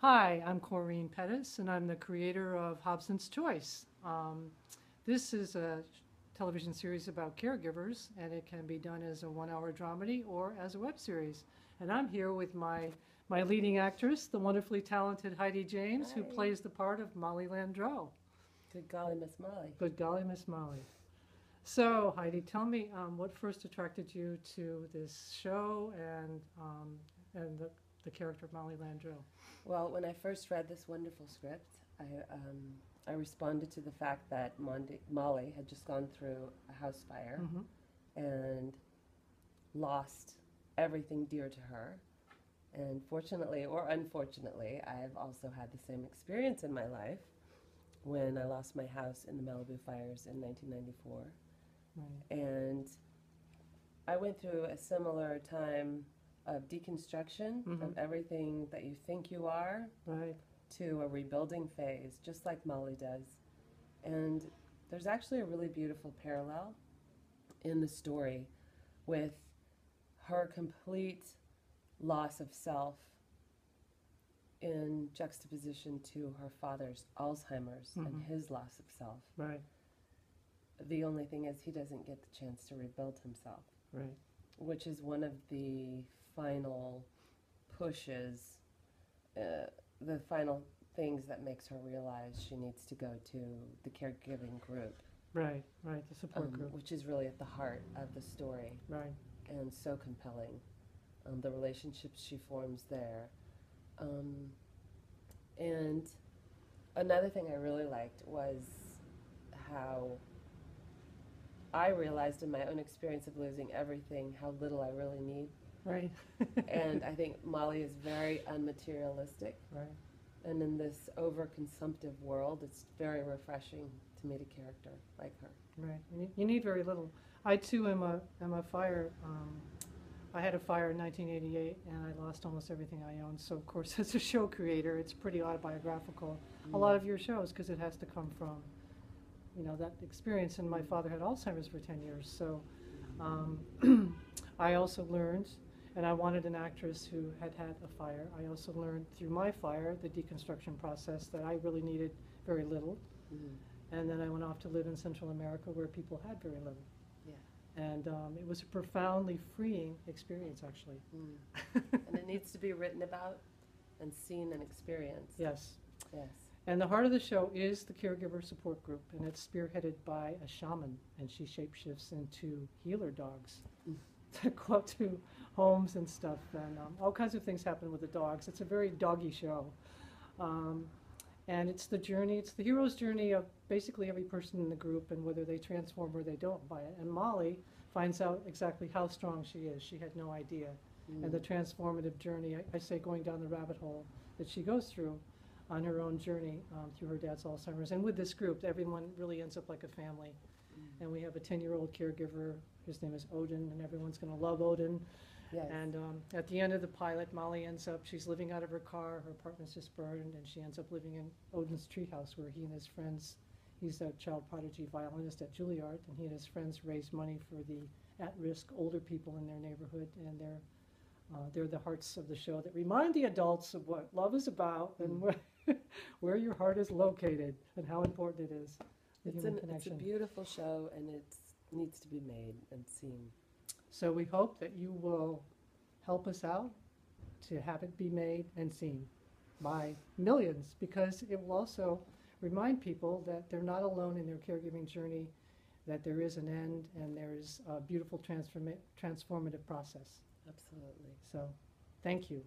Hi, I'm Corrine Petteys, and I'm the creator of Hobson's Choice. This is a television series about caregivers, and it can be done as a one-hour dramedy or as a web series. And I'm here with my leading actress, the wonderfully talented Heidi James, who Hi. plays the part of Molly Landreau. Good golly, Miss Molly. Good golly, Miss Molly. So, Heidi, tell me what first attracted you to this show and the character of Molly Landreau. Well, when I first read this wonderful script, I responded to the fact that Molly had just gone through a house fire and lost everything dear to her. And fortunately or unfortunately, I have also had the same experience in my life when I lost my house in the Malibu fires in 1994. Right. And I went through a similar time of deconstruction of everything that you think you are Right. to a rebuilding phase, just like Molly does. And there's actually a really beautiful parallel in the story with her complete loss of self in juxtaposition to her father's Alzheimer's and his loss of self. Right. The only thing is he doesn't get the chance to rebuild himself. Right. Which is one of the final pushes, the final things that makes her realize she needs to go to the caregiving group. Right, right, the support group. Which is really at the heart of the story. Right. And so compelling. The relationships she forms there. And another thing I really liked was how I realized in my own experience of losing everything how little I really need. Right. And I think Molly is very unmaterialistic. Right. And in this overconsumptive world, it's very refreshing to meet a character like her. Right. You need very little. I too am a fire. I had a fire in 1988, and I lost almost everything I owned. So of course, as a show creator, it's pretty autobiographical. A lot of your shows, because it has to come from, that experience. And my father had Alzheimer's for 10 years, so I also learned, and I wanted an actress who had had a fire. I also learned through my fire, the deconstruction process, that I really needed very little. And then I went off to live in Central America where people had very little. Yeah. And it was a profoundly freeing experience, actually. And it needs to be written about and seen and experienced. Yes. Yes. And the heart of the show is the caregiver support group, and it's spearheaded by a shaman, and she shapeshifts into healer dogs to go out to homes and stuff, and all kinds of things happen with the dogs. It's a very doggy show. And it's the hero's journey of basically every person in the group, and whether they transform or they don't by it. And Molly finds out exactly how strong she is. She had no idea. And the transformative journey, I say going down the rabbit hole that she goes through on her own journey through her dad's Alzheimer's. And with this group, everyone really ends up like a family. And we have a 10-year-old caregiver. His name is Odin, and everyone's going to love Odin. Yes. And at the end of the pilot, Molly ends up, she's living out of her car, her apartment's just burned, and she ends up living in Odin's treehouse where he and his friends, he's a child prodigy violinist at Juilliard, and he and his friends raise money for the at-risk older people in their neighborhood, and they're the hearts of the show that remind the adults of what love is about and where your heart is located and how important it is, the human connection. It's a beautiful show, and it needs to be made and seen. So we hope that you will help us out to have it be made and seen by millions, because it will also remind people that they're not alone in their caregiving journey, that there is an end and there is a beautiful transformative process. Absolutely. So thank you.